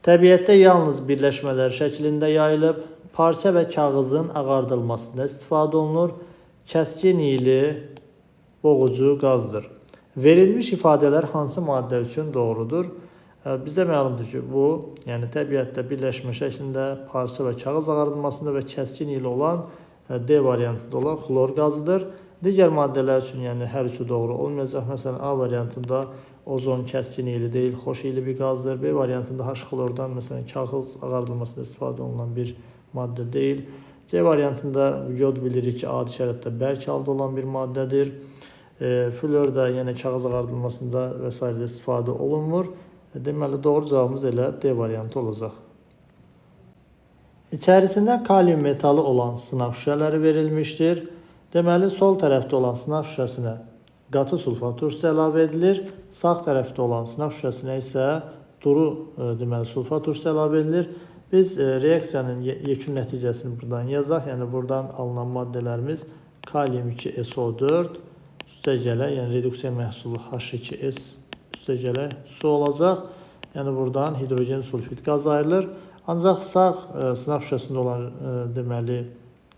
Təbiətdə yalnız birləşmələr şəklində yayılıb, parça və kağızın ağardılmasında istifadə olunur. Kəskin iyili boğucu qazdır. Verilmiş ifadələr hansı maddə üçün doğrudur? Bizə məlumdur ki, bu, yəni təbiətdə birləşmə şəklində parça və kağız ağardılmasında və kəskin iyili olan D variantında olan xlor qazıdır. Digər maddələr üçün, yəni hər üçü doğru olmayacaq. Məsələn, A variantında ozon kəskin iyili deyil, xoş iyili bir qazdır. B variantında H-xlordan, məsələn, kağız ağardılmasında istifadə olunan bir maddə deyil. C variantında yod bilirik ki, adi şəraitdə bərk halda olan bir maddədir. Flor da yenə kağız ağardılmasında və s. istifadə olunmur. Deməli, doğru cavabımız elə D variantı olacaq. İçərisində kalium metalı olan sınaq şüşələri verilmişdir. Deməli, sol tərəfdə olan sınaq şüşəsinə qatı sulfat turşusu əlavə edilir. Sağ tərəfdə olan sınaq şüşəsinə isə duru deməli, sulfat turşusu əlavə edilir. Biz reaksiyanın yekun nəticəsini buradan yazaq. Yəni, buradan alınan maddələrimiz kalium 2SO4 üstəgələ, yəni reduksiya məhsulu H2S üstəgələ su olacaq. Yəni, buradan hidrogen sulfit qaz ayrılır. Ancaq sağ sınaq şüşəsində olan deməli,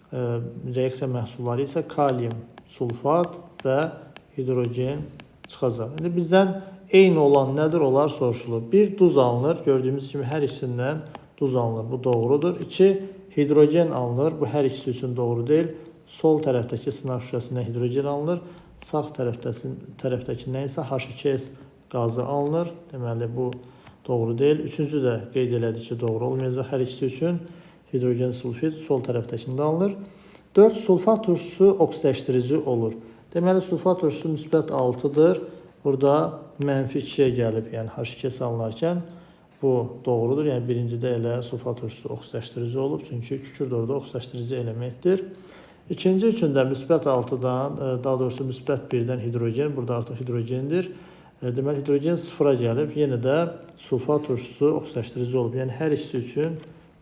reaksiya məhsulları isə kalium sulfat və hidrogen çıxacaq. İndi bizdən eyni olan nədir? Onlar soruşulur. Bir, duz alınır. Gördüyümüz kimi hər ikisindən duz alınır. Bu doğrudur. 2, hidrogen alınır. Bu hər ikisi üçün doğru deyil. Sol tərəfdəki sınaq şüşəsindən hidrogen alınır. Sağ tərəfdəkindən isə H2S qazı alınır. Deməli, bu doğru deyil. Üçüncü də qeyd elədik ki, doğru olmayacaq. Hər ikisi üçün hidrogen sulfit sol tərəfdəkində alınır. 4, sulfat turşusu oksidləşdirici olur. Deməli, sulfat turşusu müsbət 6-dır. Burada mənfi 2-yə gəlib, yəni H2S alınarkən bu doğrudur. Yəni, birincidə elə sulfat turşusu oksidləşdirici olub. Çünki kükürt orada oksidləşdirici elementdir. İkinci üçün də müsbət 6-dan, daha doğrusu müsbət 1-dən hidrogen, burada artıq hidrogendir. Deməli, hidrogen 0-a gəlib, yenə də sulfat turşusu oksidləşdirici olub. Yəni, hər ikisi üçün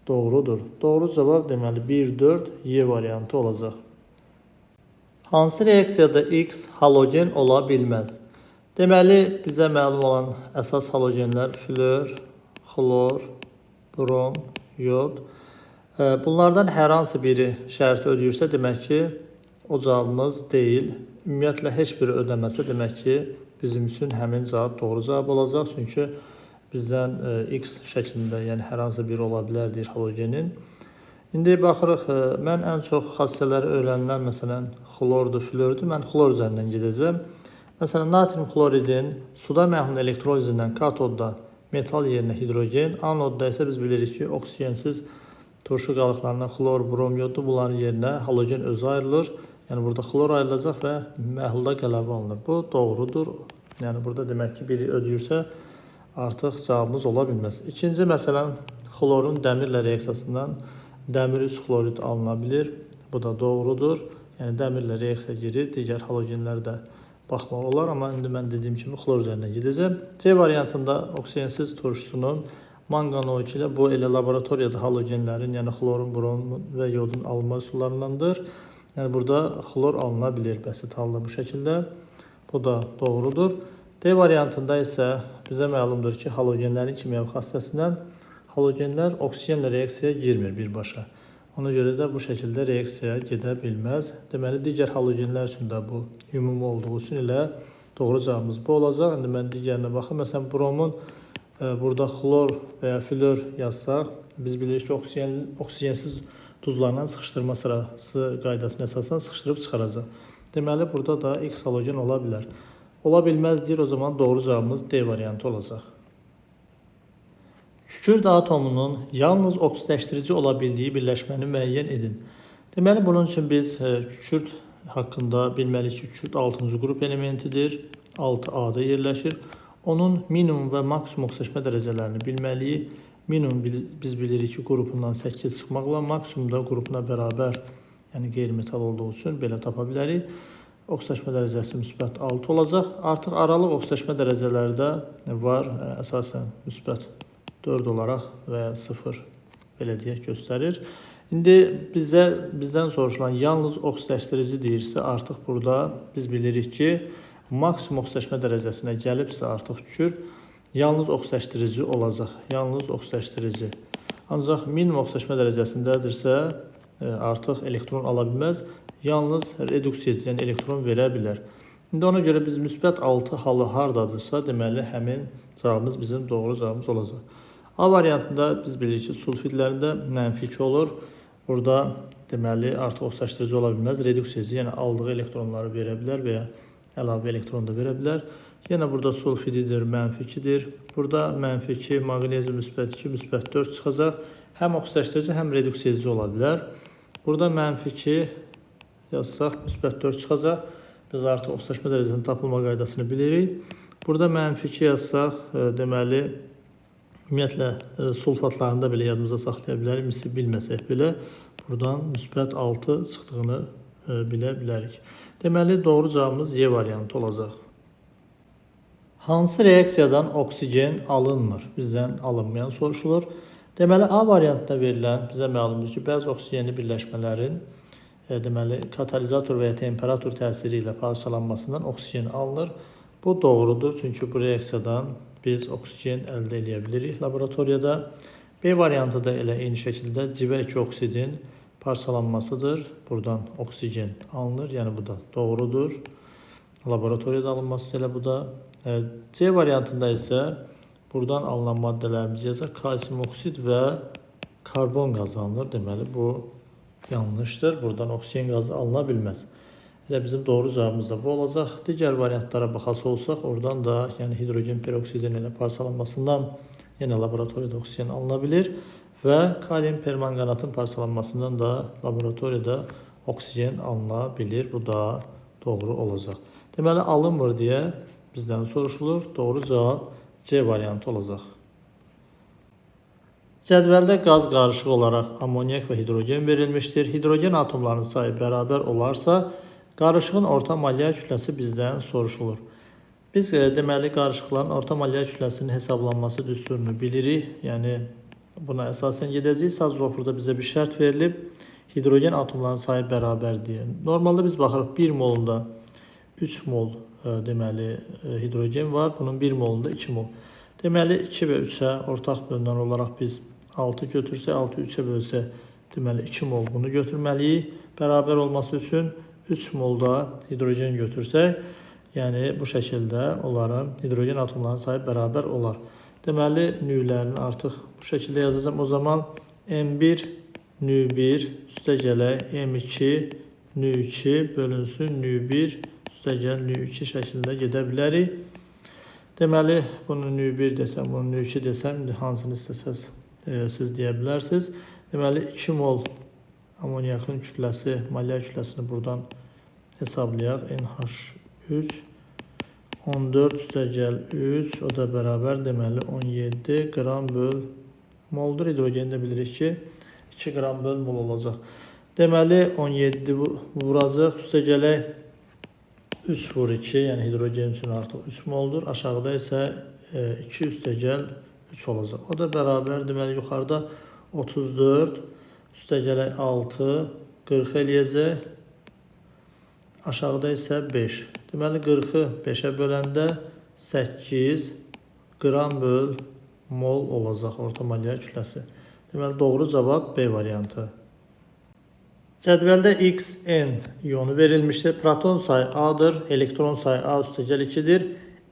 doğrudur. Doğru cavab, deməli, 1-4 Y variantı olacaq. Hansı reaksiyada X halogen ola bilməz? Deməli, bizə məlum olan əsas halogenlər flor, xlor, brom, yod. Bunlardan hər hansı biri şərti ödəyirsə, demək ki, o cavabımız deyil. Ümumiyyətlə, heç biri ödəməsə, demək ki, bizim üçün həmin cavab doğru cavab olacaq. Çünki bizdən X şəklində, yəni hər hansı biri ola bilər deyir halogenin. İndi baxırıq, mən ən çox xassələri öyrənilən, məsələn, xlordur, flordur. Mən xlor üzərindən gedəcəm. Məsələn, natrium xloridin suda məhlul elektrolizindən katodda metal yerinə hidrogen, anodda isə biz bilirik ki, oksigensiz turşu qalıqlarından xlor, brom, yoddur. Bunların yerinə halogen özü ayrılır. Yəni, burada xlor ayrılacaq və məhlulda qələbə alınır. Bu doğrudur. Yəni, burada demək ki, biri ödəyirsə, artıq cavabımız ola bilməz. İkinci, məsələn, xlorun dəmirlə reaksiyasından dəmir 3 xlorid alına bilir. Bu da doğrudur. Yəni, dəmirlə reaksiya girir. Digər halogenlər də baxmaq olar. Amma indi mən dediyim kimi xlor üzərindən gedəcəm. C variantında oksigensiz turşusunun manqanoid ilə bu elə laboratoriyada halogenlərin, yəni xlorun, bromun və yodun alınma üsullarındandır. Yəni, burada xlor alına bilir bəsit halda bu şəkildə. Bu da doğrudur. D variantında isə bizə məlumdur ki, halogenlərin kimyəvi xassəsindən halogenlər oksigenlə reaksiyaya girmir birbaşa. Ona görə də bu şəkildə reaksiyaya gedə bilməz. Deməli, digər halogenlər üçün də bu ümumi olduğu üçün elə doğru cavabımız bu olacaq. İndi mən digərinə baxım. Məsələn, bromun burada xlor və ya flor yazsaq, biz bilirik ki, oksigensiz duzlarla sıxışdırma sırası qaydasına əsasən sıxışdırıb çıxaracaq. Deməli, burada da X halogen ola bilər. Ola bilməz deyir, o zaman doğru cavabımız D variantı olacaq. Kükürt atomunun yalnız oksidləşdirici ola bildiyi birləşməni müəyyən edin. Deməli, bunun üçün biz kükürt haqqında bilməliyik ki, kükürt 6-cı qrup elementidir. 6A-da yerləşir. Onun minimum və maksimum oksidləşmə dərəcələrini bilməliyik. Minimum biz bilirik ki, qrupundan 8 çıxmaqla, maksimum da qrupuna bərabər, yəni qeyri-metal olduğu üçün belə tapa bilərik. Oksidləşmə dərəcəsi müsbət 6 olacaq. Artıq aralıq oksidləşmə dərəcələri də var. Əsasən müsbət 4 olaraq və ya 0 belə deyək göstərir. İndi bizdən soruşulan yalnız oksidləşdirici deyirsə, artıq burada biz bilirik ki, maksimum oksidləşmə dərəcəsinə gəlibsə artıq kükürt yalnız oksidaşdırıcı olacaq. Yalnız oksidaşdırıcı. Ancaq minimum oksidaşma dərəcəsindədirsə artıq elektron ala bilməz. Yalnız reduksiya, yəni elektron verə bilər. İndi ona görə biz müsbət 6 halı hardadırsa, deməli həmin cavabımız bizim doğru cavabımız olacaq. A variantında biz bilirik ki, sulfidlərində -2 olur. Burada deməli artıq oksidaşdırıcı ola bilməz. Reduksiyacı, yəni aldığı elektronları verə bilər və ya əlavə elektron da verə bilər. Yenə burada sulfididir, -2-dir. Burada -2, maqnezium -2, -4 çıxacaq. Həm oksidaşdırıcı, həm reduksiyacı ola bilər. Burada -2 yazsaq, -4 çıxacaq. Biz artıq oksidaşma dərəcəsinin tapılma qaydasını bilirik. Burada -2 yazsaq, deməli, ümumiyyətlə, sulfatlarında belə yadımıza saxlaya bilərik. Misi bilməsək belə, buradan -6 çıxdığını bilə bilərik. Deməli, doğru cavabımız Y variantı olacaq. Hansı reaksiyadan oksigen alınmır? Bizdən alınmayan soruşulur. Deməli, A variantında verilən bizə məlumdur ki, bəzi oksigenli birləşmələrin deməli, katalizator və ya temperatur təsiri ilə parçalanmasından oksigen alınır. Bu doğrudur, çünki bu reaksiyadan biz oksigen əldə edə bilirik laboratoriyada. B variantı da elə eyni şəkildə civə 2 oksidin parçalanmasıdır. Buradan oksigen alınır, yəni bu da doğrudur. Laboratoriyada alınması elə bu da. C variantında isə buradan alınan maddələrimiz yazaq. Kalsium oksid və karbon qazı alınır. Deməli, bu yanlışdır. Buradan oksigen qazı alına bilməz. Elə bizim doğru cavabımız da bu olacaq. Digər variantlara baxası olsaq, oradan da yəni hidrogen peroksidin ilə parçalanmasından yenə laboratoriyada oksigen alına bilir və kalium permanganatın parçalanmasından da laboratoriyada oksigen alına bilir. Bu da doğru olacaq. Deməli, alınmır deyə bizdən soruşulur. Doğru cavab C variantı olacaq. Cədvəldə qaz qarışığı olaraq amonyak və hidrogen verilmişdir. Hidrogen atomlarının sayı bərabər olarsa, qarışığın orta molyar kütləsi bizdən soruşulur. Biz deməli qarışıqların orta molyar kütləsinin hesablanması düsturunu bilirik. Yəni buna əsasən gedəcəyik. Sadəcə burada bizə bir şərt verilib. Hidrogen atomlarının sayı bərabər deyə. Normalda biz baxırıq 1 molunda 3 mol deməli hidrogen var. Bunun 1 molunda 2 mol. Deməli 2 və 3-ə ortaq bölünən olaraq biz 6 götürsək, 6 3-ə bölsə, deməli 2 mol bunu götürməliyik. Bərabər olması üçün 3 molda hidrogen götürsək, yəni bu şəkildə onların hidrogen atomlarının sayı bərabər olar. Deməli, nüylərini artıq bu şəkildə yazacağım. O zaman M1 nü1 üstə gələk M2 nü2 bölünsün nü1 üstə gəl nü2 şəklində gedə bilərik. Deməli, bunu nü1 desəm, bunu nü2 desəm, hansını istəsəz siz deyə bilərsiniz. Deməli, 2 mol amonyakın kütləsi, molyar kütləsini buradan hesablayaq. NH3 14 üstə gəl 3, o da bərabər deməli 17 qram böl moldur. Hidrogeni də bilirik ki, 2 qram böl mol olacaq. Deməli, 17 vuracaq, üstə gələk 3 vur 2, yəni hidrogen üçün artıq 3 moldur. Aşağıda isə 2 üstə gəl 3 olacaq. O da bərabər, deməli, yuxarıda 34, üstə gələk 6, 40 eləyəcək. Aşağıda isə 5. Deməli, 40-ı 5-ə böləndə 8 qram böl mol olacaq orta molyar kütləsi. Deməli, doğru cavab B variantı. Cədvəldə Xn iyonu verilmişdir. Proton sayı A-dır, elektron sayı A üstə gəl 2-dir.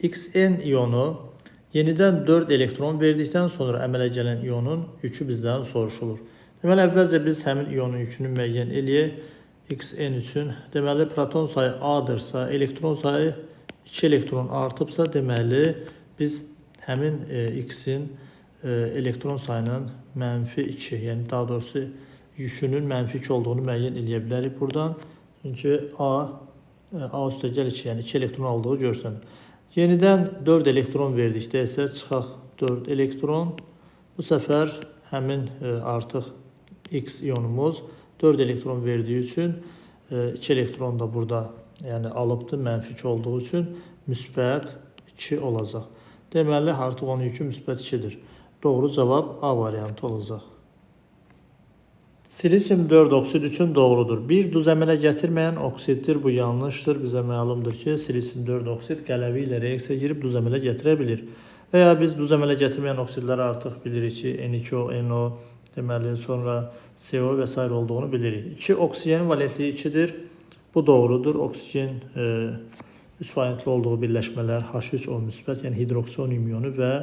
Xn iyonu yenidən 4 elektron verdikdən sonra əmələ gələn iyonun yükü bizdən soruşulur. Deməli, əvvəlcə biz həmin iyonun yükünü müəyyən eləyək. Xn üçün, deməli, proton sayı A-dırsa, elektron sayı 2 elektron artıbsa, deməli, biz həmin X-in elektron sayının -2, yəni daha doğrusu yükünün -2 olduğunu müəyyən eləyə bilərik buradan. Çünki A üstə gəl 2, yəni 2 elektron aldığı görsənir. Yenidən 4 elektron verdikdə isə çıxaq 4 elektron. Bu səfər həmin artıq X iyonumuz 4 elektron verdiyi üçün 2 elektron da burada yəni alıbdır, -2 olduğu üçün müsbət 2 olacaq. Deməli, artıq onun yükü müsbət 2-dir. Doğru cavab A variantı olacaq. Silisium 4 oksid üçün doğrudur. Bir duz əmələ gətirməyən oksiddir. Bu yanlışdır. Bizə məlumdur ki, silisium 4 oksid qələvi ilə reaksiya girib duz əmələ gətirə bilir. Və ya biz duz əmələ gətirməyən oksidləri artıq bilirik ki, N2O, NO, deməli sonra CO və s. olduğunu bilirik. 2 oksigenin valentliyi 2-dir. Bu doğrudur. Oksigen 3 valentli olduğu birləşmələr H3O müsbət, yəni hidroksion ionu və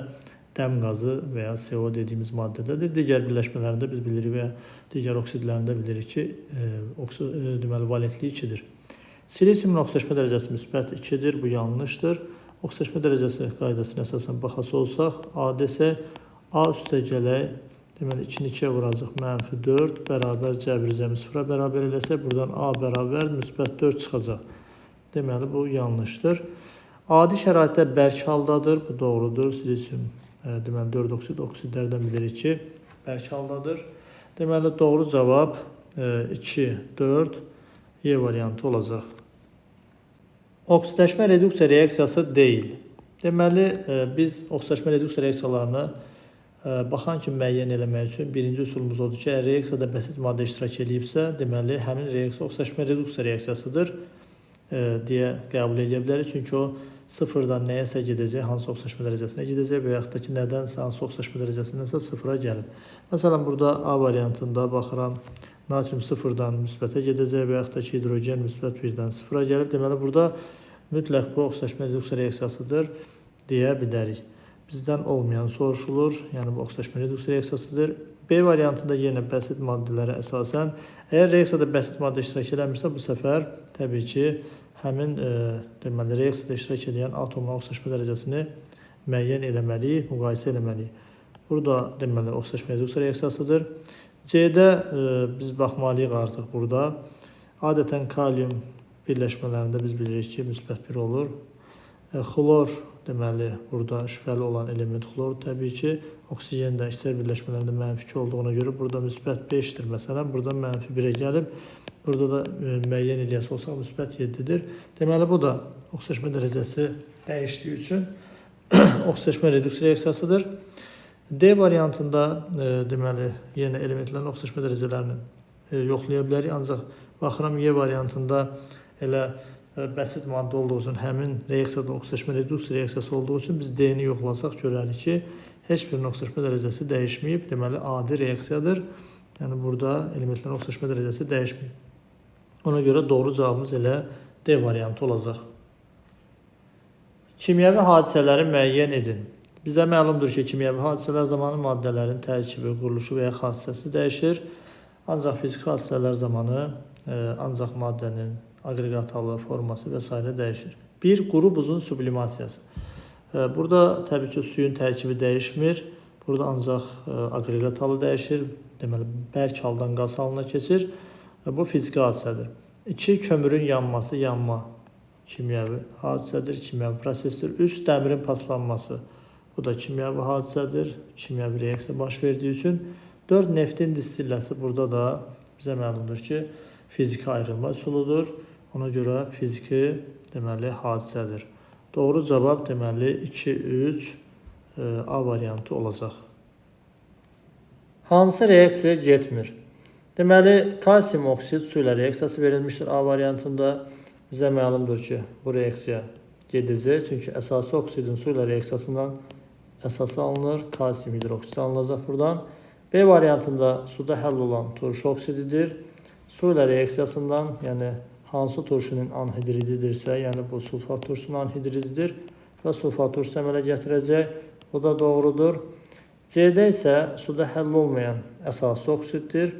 dəm qazı və ya CO dediyimiz maddədədir. Digər birləşmələrində biz bilirik və digər oksidlərində bilirik ki, deməli valentliyi 2-dir. Silisiumun oksidaşma dərəcəsi müsbət 2-dir. Bu yanlışdır. Oksidaşma dərəcəsi qaydasına əsasən baxası olsaq, A desək, A üstə gələk, deməli 2-ni 2-yə vuracaq, -4 bərabər cəbri zəmi 0-a bərabər eləsək, buradan A bərabər müsbət 4 çıxacaq. Deməli, bu yanlışdır. Adi şəraitdə bərk haldadır. Bu doğrudur. Silisium deməli 4 oksidlərdən bilirik ki, bərk haldadır. Deməli, doğru cavab 2, 4 E variantı olacaq. Oksidaşma reduksiya reaksiyası deyil. Deməli, biz oksidaşma reduksiya reaksiyalarını baxan kimi müəyyən eləmək üçün birinci üsulumuz odur ki, əgər reaksiyada bəsit maddə iştirak edibsə, deməli, həmin reaksiya oksidaşma reduksiya reaksiyasıdır deyə qəbul edə bilərik. Çünki o sıfırdan nəyəsə gedəcək, hansı oksidaşma dərəcəsinə gedəcək və yaxud da ki, nədənsə hansı oksidaşma dərəcəsindənsə sıfıra gəlib. Məsələn, burada A variantında baxıram, natrium sıfırdan müsbətə gedəcək və yaxud da ki, hidrogen müsbət 1-dən sıfıra gəlib. Deməli, burada mütləq bu oksidaşma reduksiya reaksiyasıdır deyə bilərik. Bizdən olmayan soruşulur, yəni bu oksidaşma reduksiya reaksiyasıdır. B variantında yenə bəsit maddələrə əsasən, əgər reaksiyada bəsit maddə iştirak eləmirsə, bu səfər təbii ki, həmin deməli, reaksiyada iştirak edən atomların oksidaşma dərəcəsini müəyyən eləməliyik, müqayisə eləməliyik. Burada deməli, oksidaşma reduksiya reaksiyasıdır. C-də biz baxmalıyıq artıq burada. Adətən kalium birləşmələrində biz bilirik ki, müsbət 1 olur. Xlor, deməli, burada şübhəli olan element xlor təbii ki, oksigen də işlər birləşmələrində -2 olduğuna görə burada müsbət 5-dir. Məsələn, burada -1-ə gəlib, burada da müəyyən eləyəsi olsaq müsbət 7-dir. Deməli, bu da oksidaşma dərəcəsi dəyişdiyi üçün oksidaşma reduksiya reaksiyasıdır. D variantında deməli, yenə elementlərin oksidaşma dərəcələrini yoxlaya bilərik. Ancaq baxıram Y variantında elə bəsit maddə olduğu üçün, həmin reaksiyada oksidaşma reduksiya reaksiyası olduğu üçün biz D-ni yoxlasaq görərik ki, heç birinin oksidaşma dərəcəsi dəyişməyib. Deməli, adi reaksiyadır. Yəni, burada elementlərin oksidaşma dərəcəsi dəyişməyib. Ona görə doğru cavabımız elə D variantı olacaq. Kimyəvi hadisələri müəyyən edin. Bizə məlumdur ki, kimyəvi hadisələr zamanı maddələrin tərkibi, quruluşu və ya xassəsi dəyişir. Ancaq fiziki hadisələr zamanı ancaq maddənin aqreqat halı, forması və s. dəyişir. 1. Quru buzun sublimasiyası. Burada təbii ki, suyun tərkibi dəyişmir. Burada ancaq aqreqat halı dəyişir. Deməli, bərk haldan qaz halına keçir. Bu fiziki hadisədir. 2. Kömürün yanması, yanma kimyəvi hadisədir, kimyəvi prosesdir. 3. Dəmirin paslanması. Bu da kimyəvi hadisədir, kimyəvi reaksiya baş verdiyi üçün. 4. Neftin distilləsi. Burada da bizə məlumdur ki, fiziki ayrılma üsuludur. Ona görə fiziki deməli hadisədir. Doğru cavab deməli 2, 3 A variantı olacaq. Hansı reaksiya getmir? Deməli, kalsium oksid su ilə reaksiyası verilmişdir A variantında. Bizə məlumdur ki, bu reaksiya gedəcək. Çünki əsası oksidin su ilə reaksiyasından əsası alınır. Kalsium hidroksid alınacaq buradan. B variantında suda həll olan turşu oksididir. Su ilə reaksiyasından, yəni hansı turşunun anhidrididirsə, yəni bu sulfat turşunun anhidrididir və sulfat turşusu əmələ gətirəcək. Bu da doğrudur. C-də isə suda həll olmayan əsası oksiddir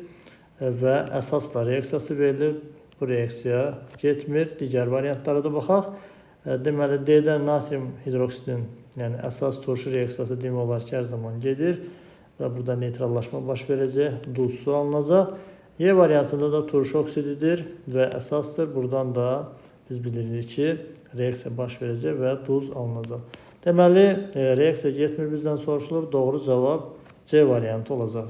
və əsasla reaksiyası verilib. Bu reaksiya getmir. Digər variantlara da baxaq. Deməli, D-dən natrium hidroksidin, yəni əsas turşu reaksiyası demək olar ki, hər zaman gedir və burada neytrallaşma baş verəcək, duz su alınacaq. Y variantında da turşu oksididir və əsasdır. Buradan da biz bilirik ki, reaksiya baş verəcək və duz alınacaq. Deməli, reaksiya getmir bizdən soruşulur. Doğru cavab C variantı olacaq.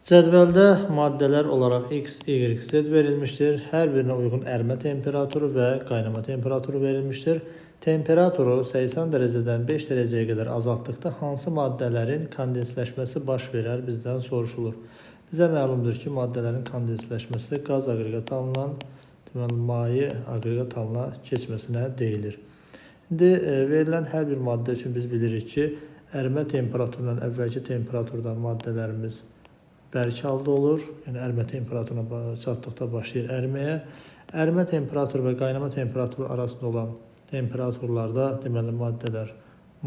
Cədvəldə maddələr olaraq X, Y, Z verilmişdir. Hər birinə uyğun ərimə temperaturu və qaynama temperaturu verilmişdir. Temperaturu 80 dərəcədən 5 dərəcəyə qədər azaltdıqda hansı maddələrin kondensləşməsi baş verər bizdən soruşulur. Bizə məlumdur ki, maddələrin kondensləşməsi qaz aqreqat halından, deməli, maye aqreqat halına keçməsinə deyilir. İndi verilən hər bir maddə üçün biz bilirik ki, ərimə temperaturundan əvvəlki temperaturdan maddələrimiz bərk halda olur. Yəni ərimə temperaturuna çatdıqda başlayır əriməyə. Ərimə temperaturu və qaynama temperaturu arasında olan temperaturlarda deməli maddələr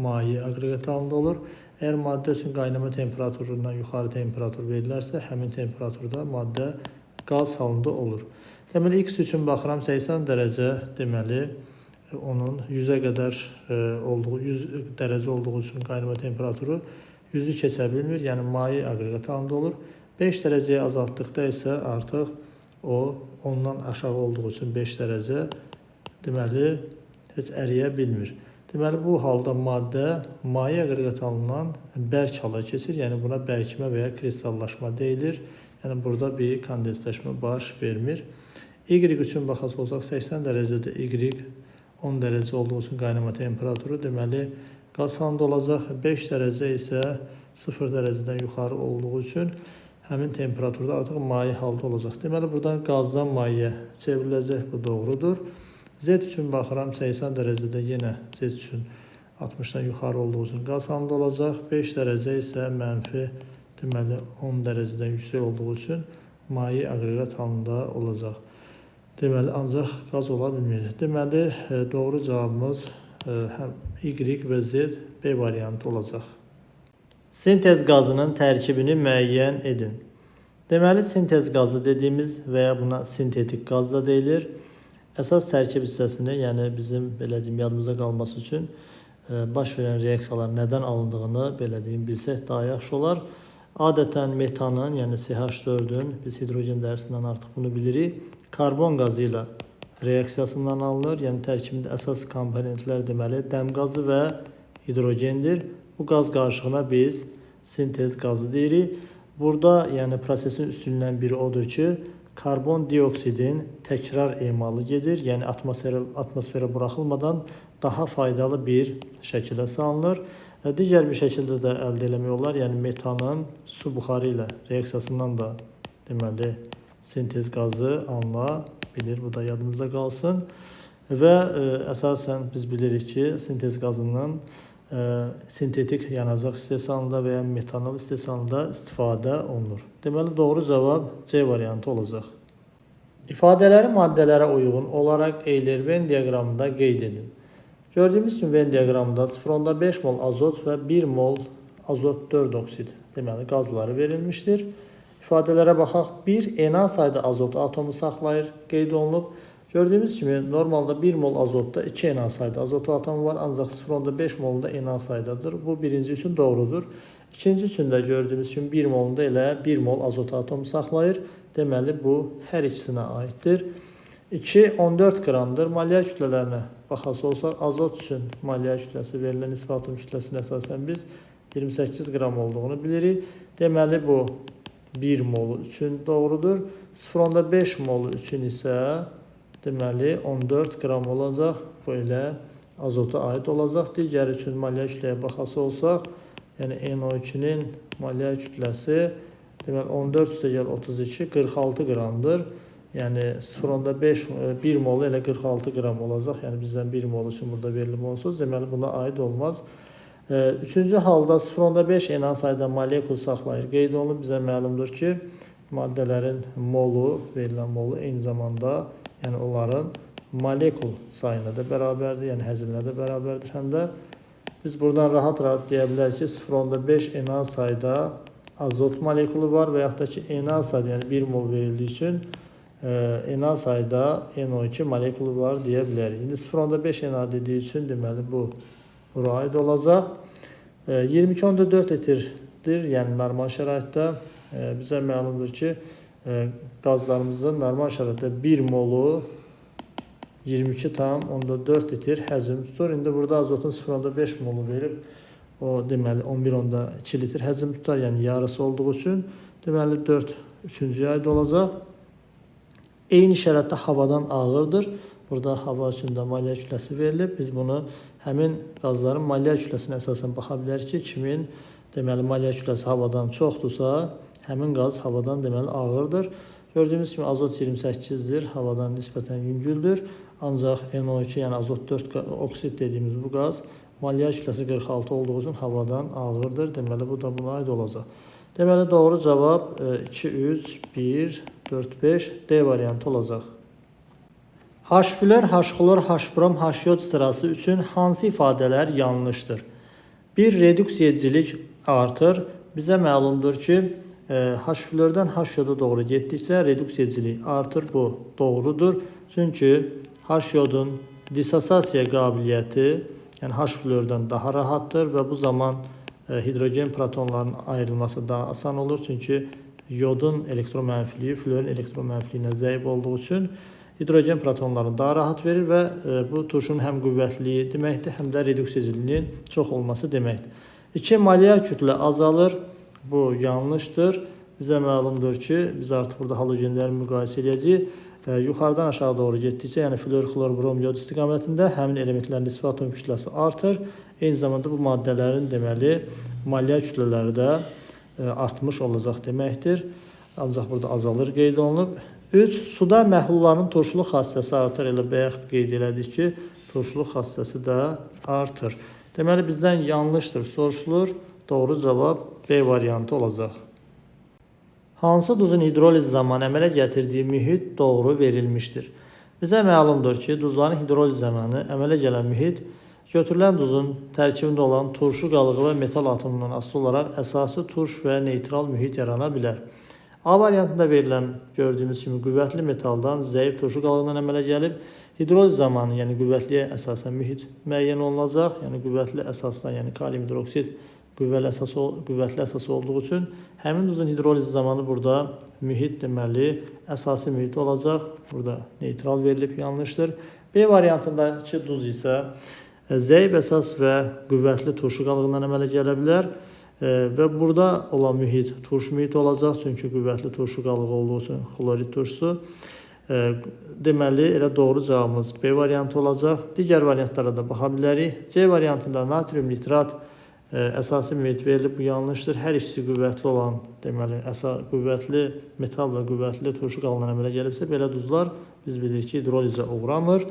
maye aqreqat halında olur. Əgər maddə üçün qaynama temperaturundan yuxarı temperatur verilərsə, həmin temperaturda maddə qaz halında olur. Deməli X üçün baxıram 80 dərəcə, deməli onun 100-ə qədər 100 dərəcə olduğu üçün qaynama temperaturu 100-ü keçə bilmir, yəni maye aqreqat halında olur. 5 dərəcəyə azaltdıqda isə artıq o ondan aşağı olduğu üçün 5 dərəcə deməli heç əriyə bilmir. Deməli bu halda maddə maye aqreqat halından bərk hala keçir, yəni buna bərkimə və ya kristallaşma deyilir. Yəni burada bir kondensləşmə baş vermir. Y üçün baxası olsaq 80 dərəcədə Y 10 dərəcə olduğu üçün qaynama temperaturu deməli qaz halında olacaq. 5 dərəcə isə 0 dərəcədən yuxarı olduğu üçün həmin temperaturda artıq maye halda olacaq. Deməli buradan qazdan maye çevriləcək, bu doğrudur. Z üçün baxıram 80 dərəcədə yenə Z üçün 60-dan yuxarı olduğu üçün qaz halında olacaq. 5 dərəcə isə mənfi deməli 10 dərəcədən yüksək olduğu üçün maye aqreqat halında olacaq. Deməli ancaq qaz ola bilməyəcək. Deməli doğru cavabımız həm Y və Z B variantı olacaq. Sintez qazının tərkibini müəyyən edin. Deməli sintez qazı dediyimiz və ya buna sintetik qaz da deyilir. Əsas tərkib hissəsini, yəni bizim belə deyim yadımıza qalması üçün baş verən reaksiyalar nədən alındığını belə deyim bilsək daha yaxşı olar. Adətən metanın, yəni CH4-ün, biz hidrogen dərsindən artıq bunu bilirik, karbon qazı ilə reaksiyasından alınır. Yəni tərkibində əsas komponentlər deməli dəm qazı və hidrogendir. Bu qaz qarışığına biz sintez qazı deyirik. Burada yəni prosesin üstündən biri odur ki, karbon dioksidin təkrar emalı gedir. Yəni atmosferə buraxılmadan daha faydalı bir şəkilə salınır. Digər bir şəkildə də əldə eləmək olar. Yəni metanın su buxarı ilə reaksiyasından da deməli sintez qazı alına bilir. Bu da yadımızda qalsın. Və əsasən biz bilirik ki, sintez qazının sintetik yanacaq istehsalında və ya metanol istehsalında istifadə olunur. Deməli doğru cavab C variantı olacaq. İfadələri maddələrə uyğun olaraq eyilir Venn diaqramında qeyd edin. Gördüyümüz kimi Venn diaqramında 0,5 mol azot və 1 mol azot 4 oksid deməli qazları verilmişdir. İfadələrə baxaq. 1 Na sayda azot atomu saxlayır, qeyd olunub. Gördüyümüz kimi normalda 1 mol azotda 2 Na sayda azot atomu var, ancaq 0,5 molunda Na saydadır. Bu birinci üçün doğrudur. İkinci üçün də gördüyümüz kimi 1 molunda elə 1 mol azot atomu saxlayır. Deməli bu hər ikisinə aiddir. 2 14 qramdır. Molyar kütlələrinə baxası olsaq, azot üçün molyar kütləsi verilən nisbi atom kütləsinin əsasən biz 28 qram olduğunu bilirik. Deməli bu 1 molu üçün doğrudur. 0,5 molu üçün isə deməli 14 qram olacaq. Bu elə azota aid olacaq. Digər üçün molyar kütləyə baxası olsaq, yəni NO2-nin molyar kütləsi deməli 14 üstəgəl 32 46 qramdır. Yəni 0,5 1 molu elə 46 qram olacaq. Yəni bizdən 1 mol üçün burada verilib onsuz, deməli buna aid olmaz. Üçüncü halda 0,5 Na sayda molekul saxlayır. Qeyd olunub, bizə məlumdur ki, maddələrin molu, verilən molu eyni zamanda yəni onların molekul sayına da bərabərdir, yəni həcminə də bərabərdir. Həm də biz buradan rahat-rahat deyə bilərik ki, 0,5 Na sayda azot molekulu var və yaxud da ki, Na sayda, yəni 1 mol verildiyi üçün Na sayda NO2 molekulu var deyə bilərik. İndi 0,5 Na dediyi üçün deməli bu bura aid olacaq. 22,4 litrdir, yəni normal şəraitdə bizə məlumdur ki, qazlarımızın normal şəraitdə 1 molu 22,4 litr həcm tutur. İndi burada azotun 0,5 molu verib, o deməli 11,2 litr həcm tutar, yəni yarısı olduğu üçün deməli 4 üçüncüyə aid olacaq. Eyni şəraitdə havadan ağırdır. Burada hava üçün də molyar kütləsi verilib. Biz bunu həmin qazların molyar kütləsinə əsasən baxa bilərik ki, kimin deməli molyar kütləsi havadan çoxdursa, həmin qaz havadan deməli ağırdır. Gördüyümüz kimi azot 28-dir, havadan nisbətən yüngüldür. Ancaq NO2, yəni azot 4 oksid dediyimiz bu qaz molyar kütləsi 46 olduğu üçün havadan ağırdır. Deməli, bu da buna aid olacaq. Deməli, doğru cavab 2, 3, 1, 4, 5 D variantı olacaq. H-flor, H-xlor, H-brom, H-yod sırası üçün hansı ifadələr yanlışdır? Bir reduksiya edicilik artır. Bizə məlumdur ki, H-flordan H-yoda doğru getdikcə reduksiya edicilik artır. Bu doğrudur. Çünki H-yodun dissosiasiya qabiliyyəti, yəni H-flordan daha rahatdır və bu zaman hidrogen protonlarının ayrılması daha asan olur. Çünki yodun elektromənfiliyi florun elektromənfiliyinə zəif olduğu üçün hidrogen protonlarını daha rahat verir və bu turşunun həm qüvvətliliyi deməkdir, həm də reduksiyacılığının çox olması deməkdir. 2 molyar kütlə azalır. Bu yanlışdır. Bizə məlumdur ki, biz artıq burada halogenləri müqayisə edəcəyik. Yuxarıdan aşağı doğru getdikcə, yəni flor, xlor, brom, yod istiqamətində həmin elementlərin nisbi atom kütləsi artır. Eyni zamanda bu maddələrin deməli molyar kütlələri də artmış olacaq deməkdir. Ancaq burada azalır qeyd olunub. 3. Suda məhlulların turşuluq xassəsi artır. Elə bayaq qeyd elədik ki, turşuluq xassəsi də artır. Deməli, bizdən yanlışdır soruşulur. Doğru cavab B variantı olacaq. Hansı duzun hidroliz zamanı əmələ gətirdiyi mühit doğru verilmişdir? Bizə məlumdur ki, duzların hidroliz zamanı əmələ gələn mühit götürülən duzun tərkibində olan turşu qalığı və metal atomundan asılı olaraq əsası turş və neytral mühit yarana bilər. A variantında verilən gördüyümüz kimi qüvvətli metaldan zəif turşu qalığından əmələ gəlib, hidroliz zamanı, yəni qüvvətliyə əsasən mühit müəyyən olunacaq, yəni qüvvətli əsasdan, yəni kalium hidroksid qüvvətli əsas olduğu üçün həmin duzun hidroliz zamanı burada mühit deməli əsasi mühit olacaq. Burada neytral verilib, yanlışdır. B variantındakı duz isə zəif əsas və qüvvətli turşu qalığından əmələ gələ bilər və burada olan mühit turş mühit olacaq, çünki qüvvətli turşu qalığı olduğu üçün xlorid turşusu. Deməli, elə doğru cavabımız B variantı olacaq. Digər variantlara da baxa bilərik. C variantında natrium nitrat əsasi mühit verilib, bu yanlışdır. Hər ikisi qüvvətli olan, deməli, qüvvətli metal və qüvvətli turşu qalığından əmələ gəlibsə, belə duzlar biz bilirik ki, hidrolizə uğramır.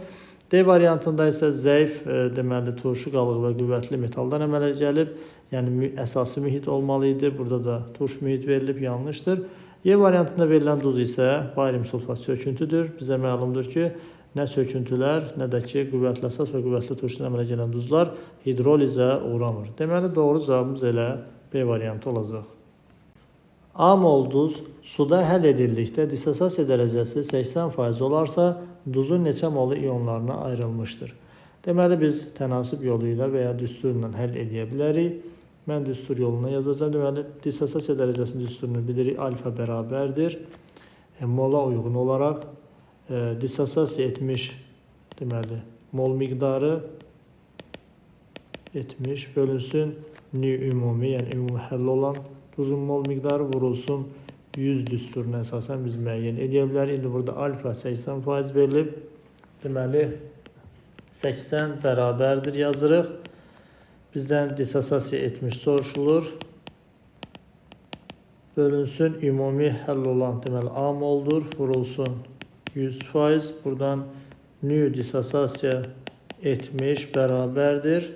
D variantında isə zəif, deməli, turşu qalığı və qüvvətli metaldan əmələ gəlib, yəni əsası mühit olmalı idi. Burada da turş mühit verilib, yanlışdır. E variantında verilən duz isə barium sulfat çöküntüdür. Bizə məlumdur ki, nə çöküntülər, nə də ki, qüvvətli əsas və qüvvətli turşudan əmələ gələn duzlar hidrolizə uğramır. Deməli, doğru cavabımız elə B variantı olacaq. A mol duz suda həll edildikdə dissosiasiya dərəcəsi 80% olarsa, duzun neçə molu ionlarına ayrılmışdır? Deməli, biz tənasib yolu ilə və ya düsturla həll edə bilərik. Mən düstur yoluna yazacağım. Deməli, dissosiasiya dərəcəsinin düsturunu bilirik. Alfa bərabərdir. Mola uyğun olaraq dissosiasiya etmiş, deməli, mol miqdarı 70 bölünsün nü ümumi, yəni ümumi həll olan duzun mol miqdarı vurulsun 100 düsturuna əsasən biz müəyyən edə bilərik. İndi burada alfa 80% verilib. Deməli, 80 bərabərdir yazırıq. Bizdən dissosiasiya etmiş soruşulur. Bölünsün ümumi həll olan, deməli, A moldur, vurulsun 100%. Buradan nü dissosiasiya etmiş bərabərdir.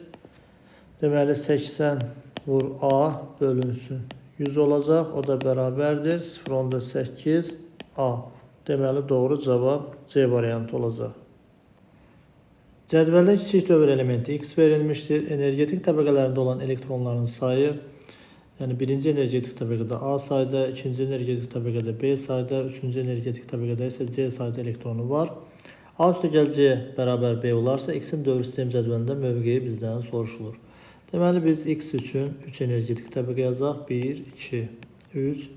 Deməli, 80 vur A bölünsün 100 olacaq. O da bərabərdir. 0,8 A. Deməli, doğru cavab C variantı olacaq. Cədvəldə kiçik dövr elementi X verilmişdir. Energetik təbəqələrində olan elektronların sayı, yəni birinci energetik təbəqədə A sayda, ikinci energetik təbəqədə B sayda, üçüncü energetik təbəqədə isə C sayda elektronu var. A + C bərabər B olarsa, X-in dövr sistem cədvəlində mövqeyi bizdən soruşulur. Deməli, biz X üçün 3 energetik təbəqə yazaq. 1, 2, 3,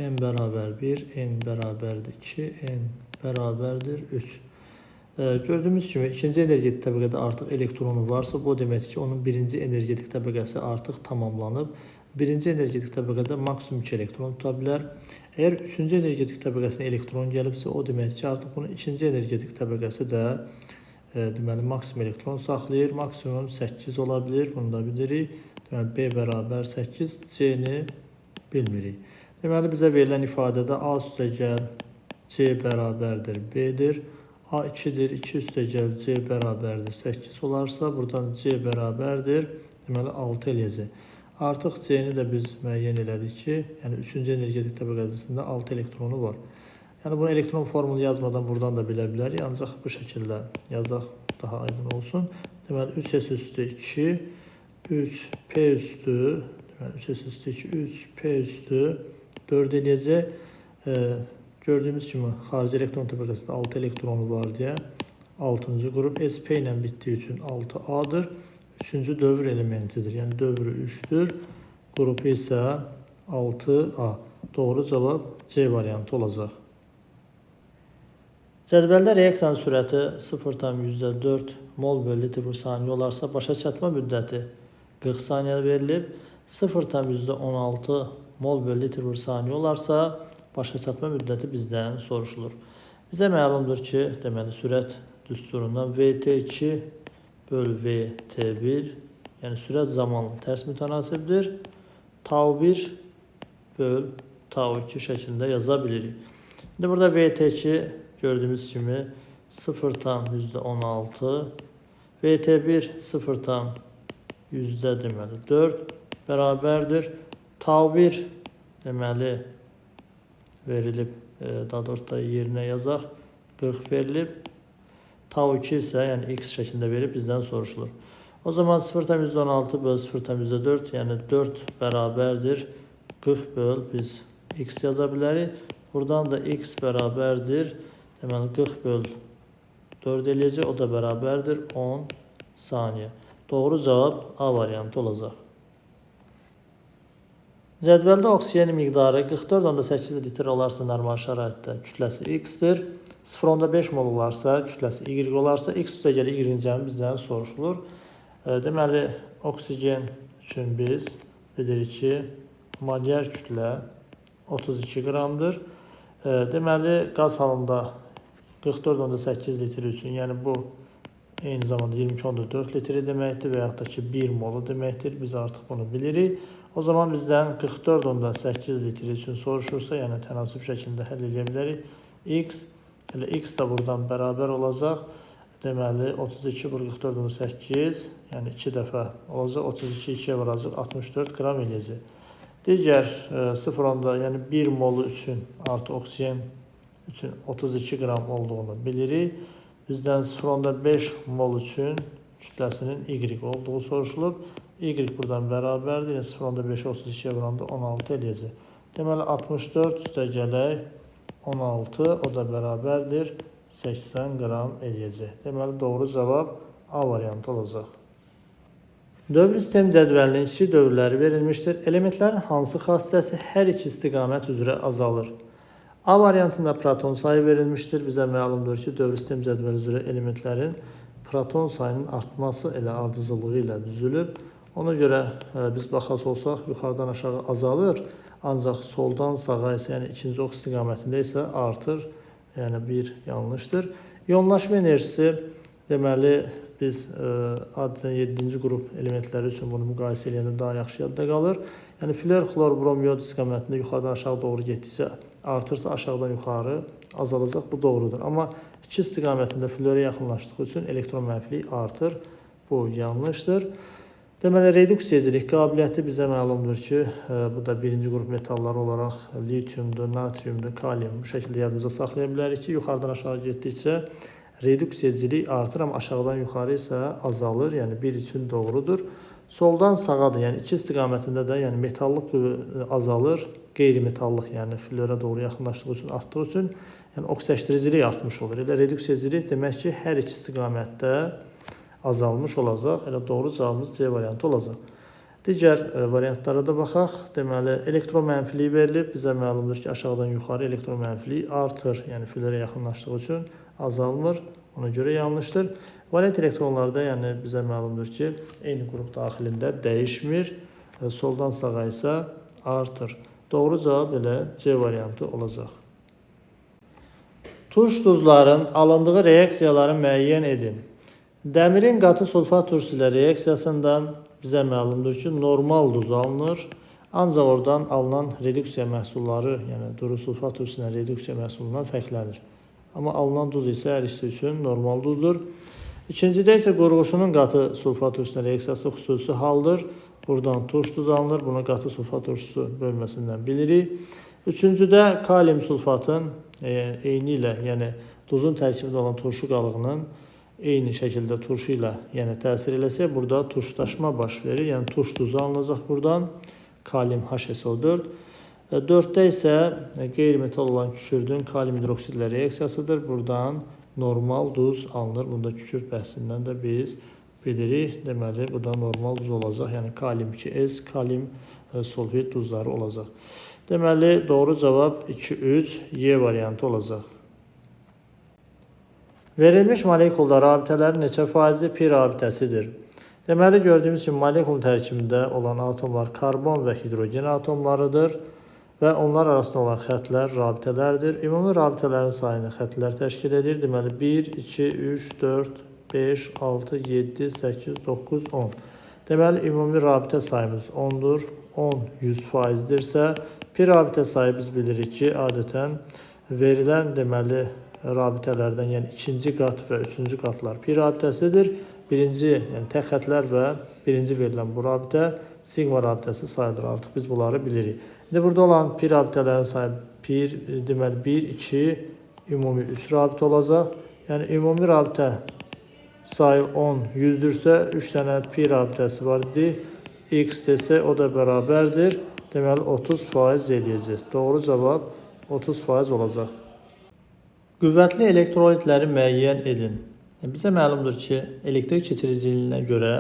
N bərabər 1, N bərabərdir 2, N bərabərdir 3. Gördüyümüz kimi, ikinci energetik təbəqədə artıq elektronu varsa, bu deməkdir ki, onun birinci energetik təbəqəsi artıq tamamlanıb. Birinci energetik təbəqədə maksimum 2 elektron tuta bilər. Əgər üçüncü energetik təbəqəsinə elektron gəlibsə, o deməkdir ki, artıq bunun ikinci energetik təbəqəsi də deməli, maksimum elektron saxlayır. Maksimum 8 ola bilir, bunu da bilirik. Deməli, B bərabər 8, C-ni bilmirik. Deməli, bizə verilən ifadədə A + C bərabərdir B-dir. A2'dir, 2 üstəgəl C bərabərdir 8 olarsa, buradan C bərabərdir, deməli 6 eləyəcək. Artıq C-ni də biz müəyyən elədik ki, yəni 3-cü energetik təbəqəsində 6 elektronu var. Yəni bunu elektron formulu yazmadan buradan da bilə bilərik, ancaq bu şəkildə yazaq daha aydın olsun. Deməli 3S üstü 2, 3P üstü, deməli 3S üstü 2, 3P üstü 4 eləyəcək. Gördüyümüz kimi xarici elektron təbəqəsində 6 elektronu var deyə 6-cı qrup SP ilə bitdiyi üçün 6A'dır. 3-cü dövr elementidir. Yəni dövrü 3'dür. Qrupu isə 6A. Doğru cavab C variantı olacaq. Cədvəldə reaksiyanın sürəti 0,4 mol bölü litr per saniyə olarsa, başa çatma müddəti 40 saniyə verilib. 0,16 mol bölü litr per saniyə olarsa, başa çatma müddəti bizdən soruşulur. Bizə məlumdur ki, deməli sürət düsturundan VT2 bölü VT1, yəni sürət zamanla tərs mütənasibdir. Tau1 bölü Tau2 şəklində yaza bilirik. İndi burada VT2 gördüyümüz kimi 0,16, VT1 0,4 bərabərdir. Tau1 deməli verilib, daha doğrusu da yerinə yazaq, 40 verilib. Tau2 isə yəni x şəklində verib bizdən soruşulur. O zaman 0,16 bölü 0,4 yəni 4 bərabərdir 40 böl biz x yaza bilərik. Buradan da x bərabərdir, deməli 40 böl 4 eləyəcək, o da bərabərdir 10 saniyə. Doğru cavab A variantı olacaq. Cədvəldə oksigen miqdarı 44,8 litr olarsa normal şəraitdə kütləsi x-dir. 0,5 mol olarsa, kütləsi y olarsa, x üstəgəli y-in cəmi bizdən soruşulur. Deməli, oksigen üçün biz bilirik ki, molyar kütlə 32 qramdır. Deməli, qaz halında 44,8 litr üçün, yəni bu eyni zamanda 22,4 litri deməkdir və yaxud da ki 1 molu deməkdir. Biz artıq bunu bilirik. O zaman bizdən 44,8 litr üçün soruşursa, yəni tənasüb şəklində həll edə bilərik. Elə x də buradan bərabər olacaq. Deməli 32 bölü 44,8, yəni 2 dəfə olacaq. 32 2-yə vuracaq, 64 qram eləyəcək. Digər 0,10, yəni 1 molu üçün artı oksigen üçün 32 qram olduğunu bilirik. Bizdən 0,5 mol üçün kütləsinin y olduğu soruşulub. Y buradan bərabərdir. Yəni 0,5 32-yə vuranda 16 eləyəcək. Deməli 64 üstəgələk 16, o da bərabərdir 80 qram eləyəcək. Deməli, doğru cavab A variantı olacaq. Dövr sistem cədvəlinin kiçik dövrləri verilmişdir. Elementlərin hansı xassəsi hər iki istiqamət üzrə azalır? A variantında proton sayı verilmişdir. Bizə məlumdur ki, dövr sistem cədvəli üzrə elementlərin proton sayının artması elə ardıcıllığı ilə düzülüb. Ona görə biz baxas olsaq, yuxarıdan aşağı azalır. Ancaq soldan sağa isə, yəni ikinci ox istiqamətində isə artır. Yəni bir yanlışdır. İyonlaşma enerjisi, deməli biz adicə 7-ci qrup elementləri üçün bunu müqayisə edəndə daha yaxşı yadda qalır. Yəni flor, xlor, brom, yod istiqamətində yuxarıdan aşağı doğru getdikcə artırsa aşağıdan yuxarı azalacaq. Bu doğrudur. Amma iki istiqamətində flora yaxınlaşdığı üçün elektron mənfilik artır. Bu yanlışdır. Deməli, reduksiyacılık qabiliyyəti bizə məlumdur ki, bu da birinci qrup metalları olaraq litiumdur, natriumdur, kalium bu şəkildə yadımıza saxlaya bilərik ki, yuxarıdan aşağı getdikcə reduksiyacılık artır, amma aşağıdan yuxarı isə azalır, yəni bir üçün doğrudur. Soldan sağadır, yəni iki istiqamətində də yəni metallıq azalır, qeyri-metallıq, yəni flora doğru yaxınlaşdığı üçün, artdığı üçün yəni oksidaşdırıcılık artmış olur. Elə reduksiyacılık demək ki, hər iki istiqamətdə azalmış olacaq. Elə doğru cavabımız C variantı olacaq. Digər variantlara da baxaq. Deməli, elektron mənfiliyi verilib. Bizə məlumdur ki, aşağıdan yuxarı elektron mənfiliyi artır. Yəni flora yaxınlaşdığı üçün azalmır. Ona görə yanlışdır. Valent elektronlarda yəni bizə məlumdur ki, eyni qrup daxilində dəyişmir. Soldan sağa isə artır. Doğru cavab elə C variantı olacaq. Turş duzların alındığı reaksiyaları müəyyən edin. Dəmirin qatı sulfat turşu ilə reaksiyasından bizə məlumdur ki, normal duz alınır. Ancaq oradan alınan reduksiya məhsulları, yəni duru sulfat turşu ilə reduksiya məhsulundan fərqlənir. Amma alınan duz isə hər ikisi üçün normal duzdur. İkincidə isə qurğuşunun qatı sulfat turşusuna reaksiyası xüsusi haldır. Buradan turş duz alınır. Bunu qatı sulfat turşusu bölməsindən bilirik. Üçüncüdə kalium sulfatın eyni ilə, yəni duzun tərkibində olan turşu qalığının eyni şəkildə turşu ilə təsir eləsə, burada turşdaşma baş verir. Yəni turş duzu alınacaq buradan. Kalium HSO4. 4-də isə qeyri-metal olan kükürdün kalium hidroksidlə reaksiyasıdır. Buradan normal duz alınır. Bunda kükürt bəhsindən də biz bilirik. Deməli, bu da normal duz olacaq. Yəni kalium 2S, kalium sulfit duzları olacaq. Deməli, doğru cavab 2-3 Y variantı olacaq. Verilmiş molekulda rabitələrin neçə faizi pi rabitəsidir? Deməli, gördüyümüz kimi molekul tərkibində olan atomlar karbon və hidrogen atomlarıdır və onlar arasında olan xəttlər rabitələrdir. Ümumi rabitələrin sayını xəttlər təşkil edir. Deməli, 1, 2, 3, 4, 5, 6, 7, 8, 9, 10. Deməli, ümumi rabitə sayımız 10-dur. 10 100%-dirsə, pi rabitə sayı biz bilirik ki, adətən verilən deməli rabitələrdən, yəni ikinci qat və üçüncü qatlar pi rabitəsidir. Birinci, yəni tək xəttlər və birinci verilən bu rabitə sigma rabitəsi sayılır. Artıq biz bunları bilirik. İndi burada olan pi rabitələrin sayı deməli 1, 2, ümumi 3 rabitə olacaq. Yəni ümumi rabitə sayı 10, 100-dürsə 3 dənə pi rabitəsi var idi. X desə o da bərabərdir. Deməli 30% eləyəcək. Doğru cavab 30% olacaq. Qüvvətli elektrolitləri müəyyən edin. Bizə məlumdur ki, elektrik keçiriciliyinə görə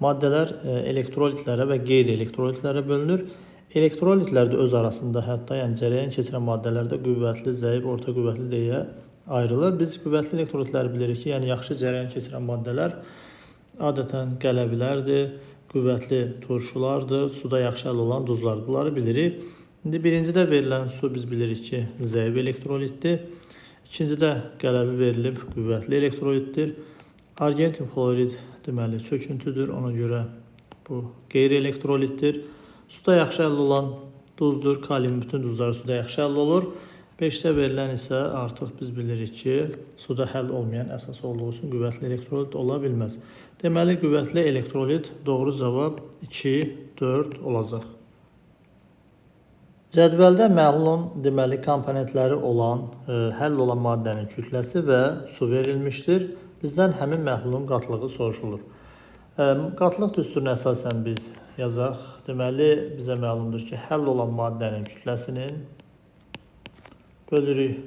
maddələr elektrolitlərə və qeyri-elektrolitlərə bölünür. Elektrolitlər də öz arasında hətta cərəyan keçirən maddələrdə qüvvətli, zəif, orta qüvvətli deyə ayrılır. Biz qüvvətli elektrolitləri bilirik ki, yəni yaxşı cərəyan keçirən maddələr adətən qələvilərdir, qüvvətli turşulardır, suda yaxşı həll olan duzlardır. Bunları bilirik. İndi birincidə verilən su biz bilirik ki, zəif elektrolitdir. İkincidə qələvi verilib, qüvvətli elektrolitdir. Argentin florid deməli çöküntüdür, ona görə bu qeyri-elektrolitdir. Suda yaxşı həll olan duzdur, kalium bütün duzları suda yaxşı həll olur. 5-də verilən isə artıq biz bilirik ki, suda həll olmayan əsas olduğu üçün qüvvətli elektrolit ola bilməz. Deməli, qüvvətli elektrolit doğru cavab 2, 4 olacaq. Cədvəldə məhlulun deməli komponentləri olan, həll olan maddənin kütləsi və su verilmişdir. Bizdən həmin məhlulun qatlığı soruşulur. Qatlıq düsturuna əsasən biz yazaq. Deməli, bizə məlumdur ki, həll olan maddənin kütləsinin bölürük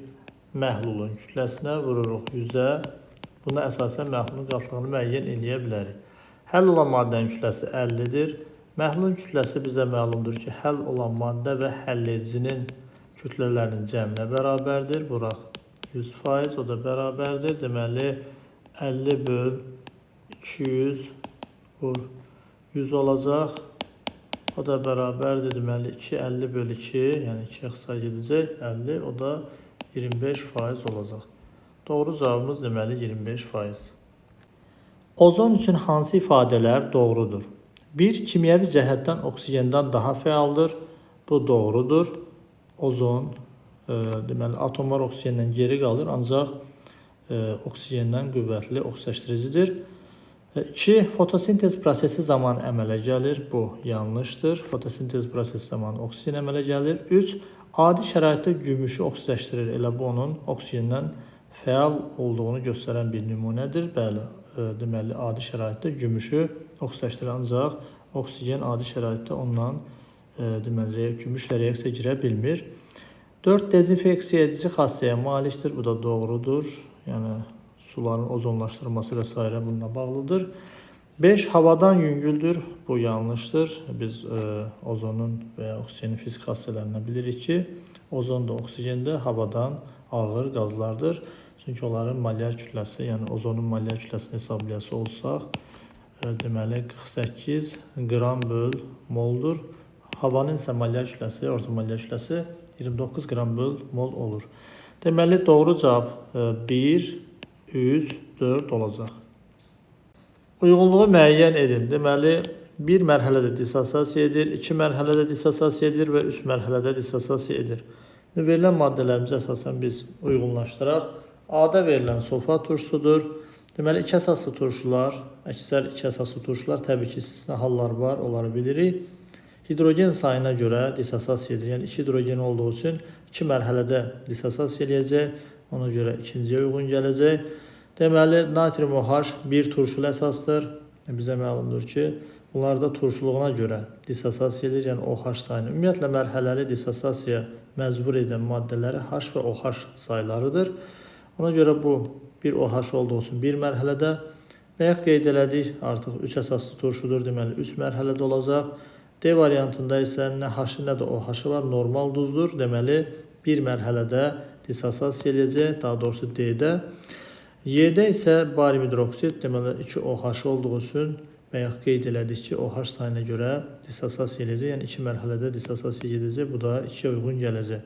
məhlulun kütləsinə, vururuq 100-ə. Buna əsasən məhlulun qatlığını müəyyən eləyə bilərik. Həll olan maddənin kütləsi 50-dir. Məhlulun kütləsi bizə məlumdur ki, həll olan maddə və həlledicinin kütlələrinin cəminə bərabərdir. Buraq 100%, o da bərabərdir. Deməli, 50 böl 200 vur 100 olacaq. O da bərabərdir. Deməli, 50 böl 2, yəni 2 xısa gedəcək. 50, o da 25% olacaq. Doğru cavabımız deməli 25%. Ozon üçün hansı ifadələr doğrudur? 1. Kimyəvi cəhətdən oksigenden daha fəaldır. Bu doğrudur. Ozon, deməli, atomlar oksigenden geri qalır, ancaq oksigenden qüvvətli oksidaşdırıcıdır. 2. Fotosintez prosesi zaman əmələ gəlir. Bu yanlışdır. Fotosintez prosesi zaman oksigen əmələ gəlir. 3. Adi şəraitdə gümüşü oksidaşdırır. Elə bu onun oksigenden fəal olduğunu göstərən bir nümunədir. Bəli, deməli, adi şəraitdə gümüşü oksidaşdırır, ancaq oksigen adi şəraitdə ondan deməli, gümüşlə reaksiya girə bilmir. 4. Dezinfeksiya edici xassəyə malikdir. Bu da doğrudur. Yəni, suların ozonlaşdırılması və s. bununla bağlıdır. 5. Havadan yüngüldür. Bu yanlışdır. Biz ozonun və ya oksigenin fizik xassələrindən bilirik ki, ozon da oksigen də havadan ağır qazlardır. Çünki onların molyar kütləsi, yəni ozonun molyar kütləsini hesablayası olsaq, deməli 48 qram böl moldur. Havanın isə molyar kütləsi, orta molyar kütləsi 29 qram böl mol olur. Deməli, doğru cavab 1, 3, 4 olacaq. Uyğunluğu müəyyən edin. Deməli, 1 mərhələdə dissosiasiya edir, 2 mərhələdə dissosiasiya edir və 3 mərhələdə dissosiasiya edir. Verilən maddələrimizi əsasən biz uyğunlaşdıraq. A-da verilən sulfat turşusudur. Deməli, iki əsaslı turşular, əksər iki əsaslı turşular, təbii ki, istisna hallar var, onları bilirik. Hidrogen sayına görə dissosiasiya edir. Yəni, 2 hidrogen olduğu üçün 2 mərhələdə dissosiasiya eləyəcək. Ona görə ikinciyə uyğun gələcək. Deməli, natrium OH bir turşulu əsasdır. Bizə məlumdur ki, bunlarda turşuluğuna görə dissosiasiya edir, yəni OH sayını. Ümumiyyətlə, mərhələli dissosiasiya məcbur edən maddələri H və OH saylarıdır. Ona görə bu bir OH olduğu üçün bir mərhələdə və ya qeyd elədik, artıq 3 əsaslı turşudur, deməli 3 mərhələdə olacaq. D variantında isə nə H-ı, nə də OH-ı var, normal duzdur. Deməli, bir mərhələdə dissosiasiya eləyəcək, daha doğrusu D-də. Y-də isə barium hidroksid, deməli 2 OH olduğu üçün və ya qeyd elədik ki, OH sayına görə dissosiasiya eləyəcək, yəni 2 mərhələdə dissosiasiya edəcək, bu da 2-yə uyğun gələcək.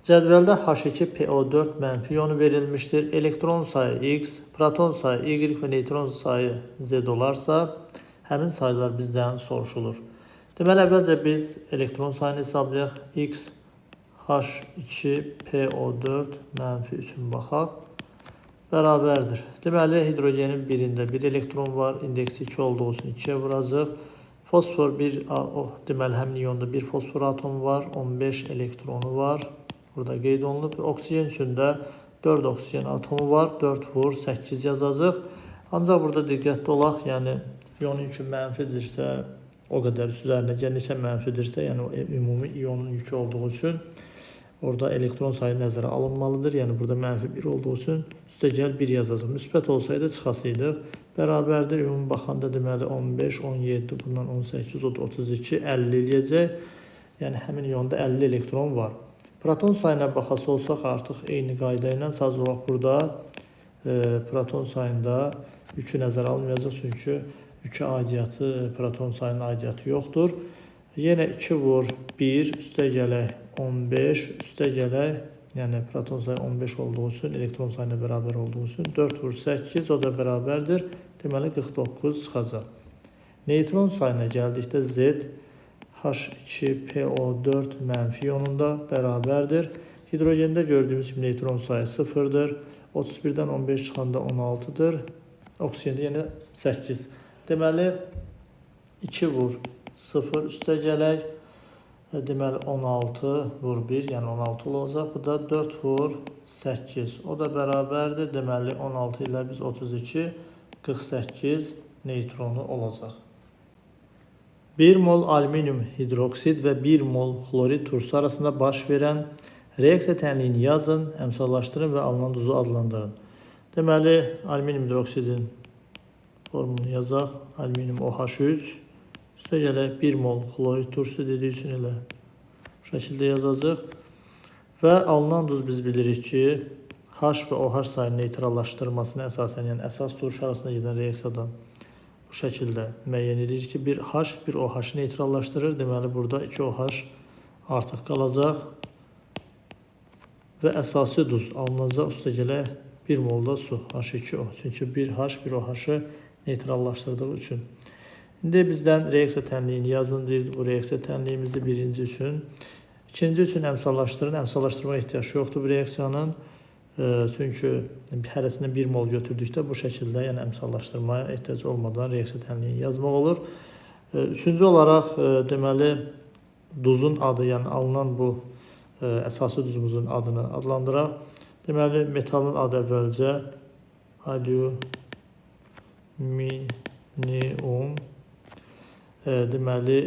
Cədvəldə H2PO4 mənfi iyonu verilmişdir. Elektron sayı X, proton sayı Y və neytron sayı Z olarsa, həmin sayılar bizdən soruşulur. Deməli, əvvəlcə biz elektron sayını hesablayaq. X H2PO4 mənfi üçün baxaq. Bərabərdir. Deməli, hidrogenin birində 1 elektron var, indeksi 2 olduğu üçün 2-yə vuracaq. Fosfor deməli, həmin iyonda bir fosfor atomu var, 15 elektronu var. Burada qeyd olunub. Oksigen üçün də 4 oksigen atomu var, 4 vur, 8 yazacaq. Ancaq burada diqqətli olaq, yəni iyonun yükü mənfidirsə, o qədər üzərində neçə mənfidirsə, yəni ümumi iyonun yükü olduğu üçün orada elektron sayı nəzərə alınmalıdır. Yəni burada mənfi 1 olduğu üçün üstəgəl 1 yazacaq. Müsbət olsaydı çıxasıydıq. Bərabərdir. Ümumi baxanda deməli 15, 17, bundan 18, 32, 50 eləyəcək. Yəni həmin iyonda 50 elektron var. Proton sayına baxası olsaq artıq eyni qayda ilə sadəcə olaraq burada proton sayında yükü nəzərə alınmayacaq, çünki yükü aidiyyatı, proton sayının aidiyyatı yoxdur. Yenə 2 vur 1, üstə gələk 15, üstə gələk, yəni proton sayı 15 olduğu üçün, elektron sayına bərabər olduğu üçün 4 vur 8, o da bərabərdir. Deməli 49 çıxacaq. Neytron sayına gəldikdə Z H2PO4 mənfi iyonunda bərabərdir. Hidrogende gördüyümüz kimi neytron sayı 0-dır. 31-dən 15 çıxanda 16-dır. Oksigende yenə 8. Deməli, 2 vur 0 üstə gələk. Deməli, 16 vur 1, yəni 16 olacaq. Bu da 4 vur 8. O da bərabərdir. Deməli, 16 ilə biz 32, 48 neytronu olacaq. 1 mol alüminium hidroksid və 1 mol xlorid turşusu arasında baş verən reaksiya tənliyini yazın, əmsallaşdırın və alınan duzu adlandırın. Deməli, alüminium hidroksidin formunu yazaq. Alüminium OH3. Üstə gələk 1 mol xlorid turşusu dediyi üçün elə bu şəkildə yazacaq. Və alınan duz biz bilirik ki, H və OH sayının neytrallaşdırılmasına əsasən, yəni əsas turşu arasında gedən reaksiyadan bu şəkildə müəyyən edir ki, bir H, bir OH neytrallaşdırır. Deməli, burada 2 OH artıq qalacaq və əsası duz alınacaq. Üstə gələk 1 molda su, H2O. Çünki bir H, bir OH-ı neytrallaşdırdığı üçün. İndi bizdən reaksiya tənliyini yazın deyirdi. Bu reaksiya tənliyimizi birinci üçün. İkinci üçün əmsallaşdırın. Əmsallaşdırma ehtiyacı yoxdur bu reaksiyanın. Çünki hərəsindən 1 mol götürdükdə bu şəkildə, yəni əmsallaşdırmaya ehtiyac olmadan reaksiya tənliyini yazmaq olur. Üçüncü olaraq, deməli, duzun adı, yəni alınan bu əsası duzumuzun adını adlandıraq. Deməli, metalın adı əvvəlcə alüminium, deməli,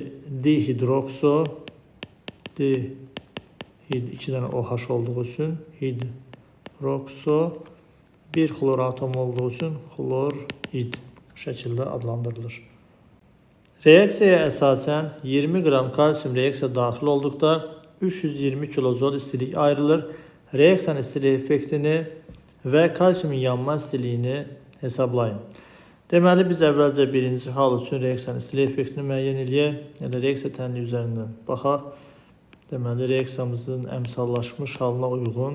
dihidrokso, 2 dənə OH olduğu üçün hidrokso, bir xlor atomu olduğu üçün xlorid bu şəkildə adlandırılır. Reaksiyaya əsasən 20 qram kalsium reaksiya daxil olduqda 320 kilojol istilik ayrılır. Reaksiyanın istilik effektini və kalsiumun yanma istiliyini hesablayın. Deməli, biz əvvəlcə birinci hal üçün reaksiyanın istilik effektini müəyyən edək. Yəni, reaksiya tənliyi üzərindən baxaq. Deməli, reaksiyamızın əmsallaşmış halına uyğun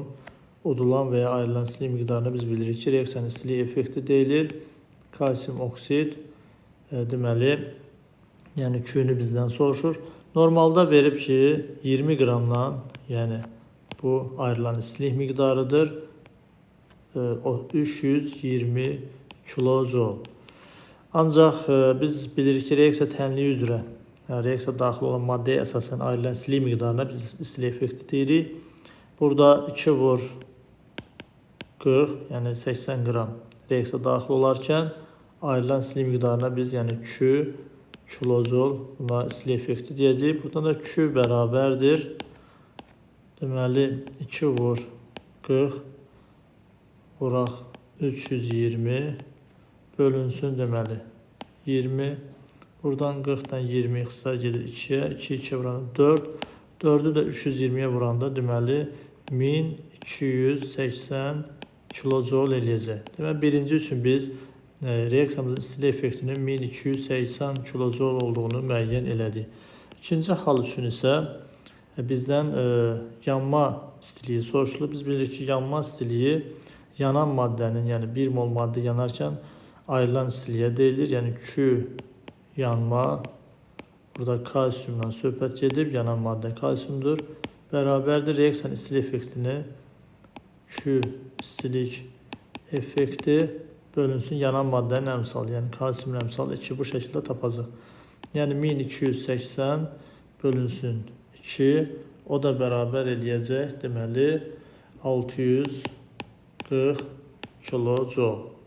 udulan və ya ayrılan istilik miqdarını biz bilirik ki, reaksiyanın istilik effekti deyilir. Kalsium oksid, deməli, yəni Q-nü bizdən soruşur. Normalda verib ki, 20 qramdan, yəni bu ayrılan istilik miqdarıdır. o 320 kilojoule. Ancaq biz bilirik ki, reaksiya tənliyi üzrə reaksiya daxil olan maddəyə əsasən ayrılan istilik miqdarına biz istilik effekti deyirik. Burada 2 vur 40, yəni 80 qram reaksiya daxil olarkən ayrılan istilik miqdarına biz yəni Q kilojoule buna istilik effekti deyəcəyik. Buradan da Q bərabərdir. Deməli 2 vur 40 vuraq 320 bölünsün deməli 20. Buradan 40-dan 20 ixtisar gedir 2-yə. 2 vuranda 4. 4'ü də 320'ye vuranda deməli 1280 kilojoule eləyəcək. Deməli birinci üçün biz reaksiyamızın istilik effektinin 1280 kilojoule olduğunu müəyyən elədik. İkinci hal üçün isə bizdən yanma istiliyi soruşulur. Biz bilirik ki, yanma istiliyi yanan maddənin, yəni 1 mol maddə yanarkən ayrılan istiliyə deyilir. Yəni Q yanma, burada kalsiyumdan söhbət gedib, yanan maddə kalsiyumdur. Bərabərdir reaksiyanın istilik effektini Q istilik effekti bölünsün yanan maddənin əmsalı, yəni kalsiyumun əmsalı 2 bu şəkildə tapacaq. Yəni 1280 bölünsün 2, o da bərabər eləyəcək deməli 640 kilojoule.